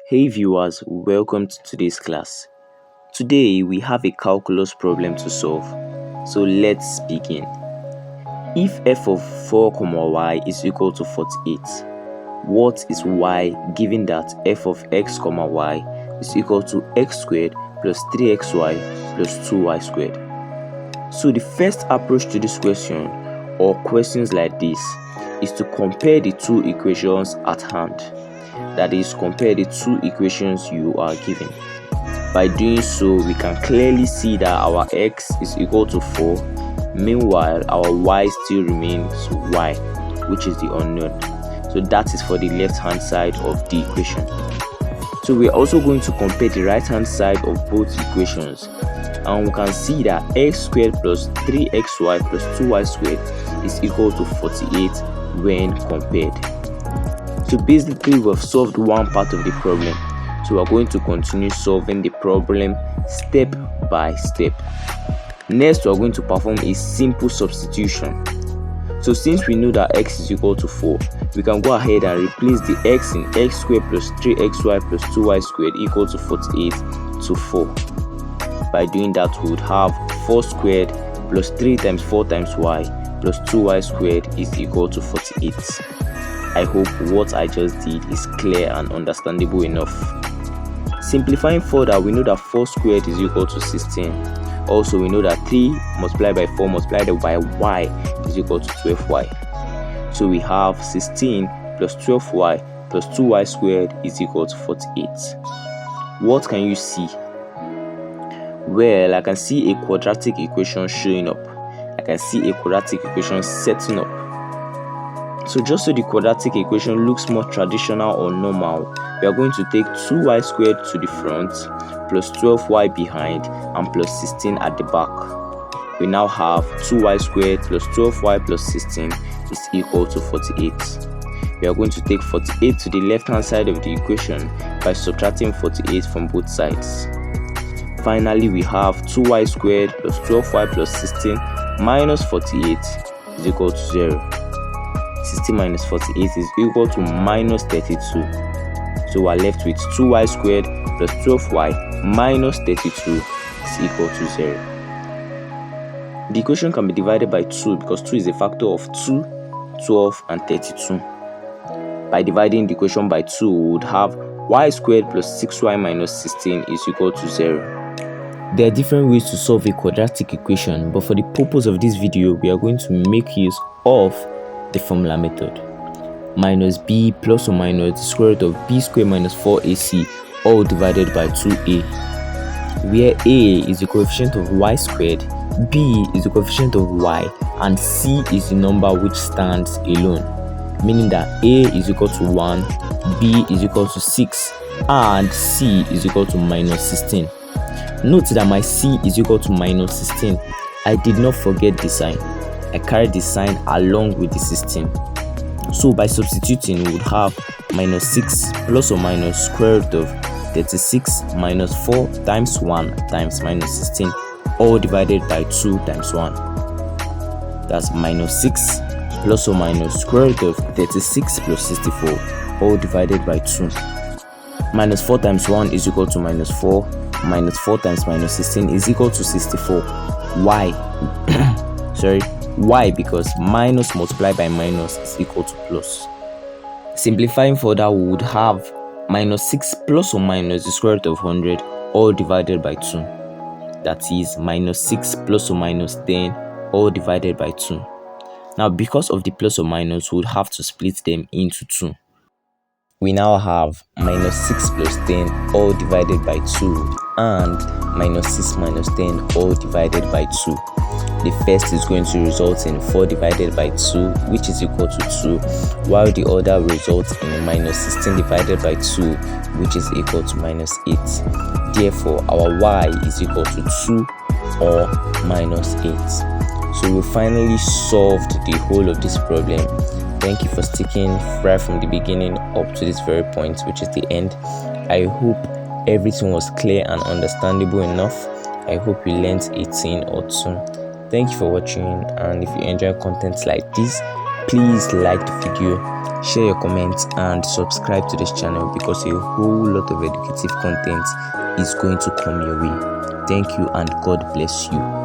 Hey viewers, welcome to today's class. Today we have a calculus problem to solve. So let's begin. If f of 4, y is equal to 48, what is y given that f of x, y is equal to x squared plus 3xy plus 2y squared? So the first approach to this question or questions like this is to compare the two equations at hand. That is, compare the two equations you are given. By doing so, we can clearly see that our x is equal to 4, meanwhile our y still remains y, which is the unknown. So that is for the left hand side of the equation. So we are also going to compare the right hand side of both equations, and we can see that x squared plus 3xy plus 2y squared is equal to 48 when compared. So basically we've solved one part of the problem, so we're going to continue solving the problem step by step. Next, we're going to perform a simple substitution. So since we know that x is equal to 4, we can go ahead and replace the x in x squared plus 3xy plus 2y squared equal to 48 to 4. By doing that, we would have 4 squared plus 3 times 4 times y plus 2y squared is equal to 48. I hope what I just did is clear and understandable enough. Simplifying further, we know that 4 squared is equal to 16. Also, we know that 3 multiplied by 4 multiplied by y is equal to 12y. So we have 16 plus 12y plus 2y squared is equal to 48. What can you see? Well, I can see a quadratic equation showing up. I can see a quadratic equation setting up. So just so the quadratic equation looks more traditional or normal, we are going to take 2y squared to the front, plus 12y behind, and plus 16 at the back. We now have 2y squared plus 12y plus 16 is equal to 48. We are going to take 48 to the left hand side of the equation by subtracting 48 from both sides. Finally, we have 2y squared plus 12y plus 16 minus 48 is equal to 0. 16 minus 48 is equal to minus 32. So we are left with 2y squared plus 12y minus 32 is equal to 0. The equation can be divided by 2 because 2 is a factor of 2, 12 and 32. By dividing the equation by 2, we would have y squared plus 6y minus 16 is equal to 0. There are different ways to solve a quadratic equation, but for the purpose of this video, we are going to make use of the formula method. Minus b plus or minus the square root of b squared minus 4ac all divided by 2a, where a is the coefficient of y squared, b is the coefficient of y, and c is the number which stands alone, meaning that a is equal to 1, b is equal to 6, and c is equal to minus 16. Note that my c is equal to minus 16. I did not forget the sign. I carried the sign along with the 16. So by substituting, we would have minus 6 plus or minus square root of 36 minus 4 times 1 times minus 16 all divided by 2 times 1. That's minus 6 plus or minus square root of 36 plus 64 all divided by 2. Minus 4 times 1 is equal to minus 4. Minus 4 times minus 16 is equal to 64. Why? Sorry. Why? Because minus multiplied by minus is equal to plus. Simplifying further, we would have minus 6 plus or minus the square root of 100 all divided by 2. That is minus 6 plus or minus 10 all divided by 2. Now, because of the plus or minus, we would have to split them into 2. We now have minus 6 plus 10 all divided by 2 and minus 6 minus 10 all divided by 2. The first is going to result in 4 divided by 2, which is equal to 2, while the other results in minus 16 divided by 2, which is equal to minus 8. Therefore, our y is equal to 2 or minus 8. So we finally solved the whole of this problem. Thank you for sticking right from the beginning up to this very point, which is the end. I hope everything was clear and understandable enough. I hope you learned a thing or two. Thank you for watching, and if you enjoy content like this, Please like the video, share your comments, and subscribe to this channel because a whole lot of educative content is going to come your way. Thank you and God bless you.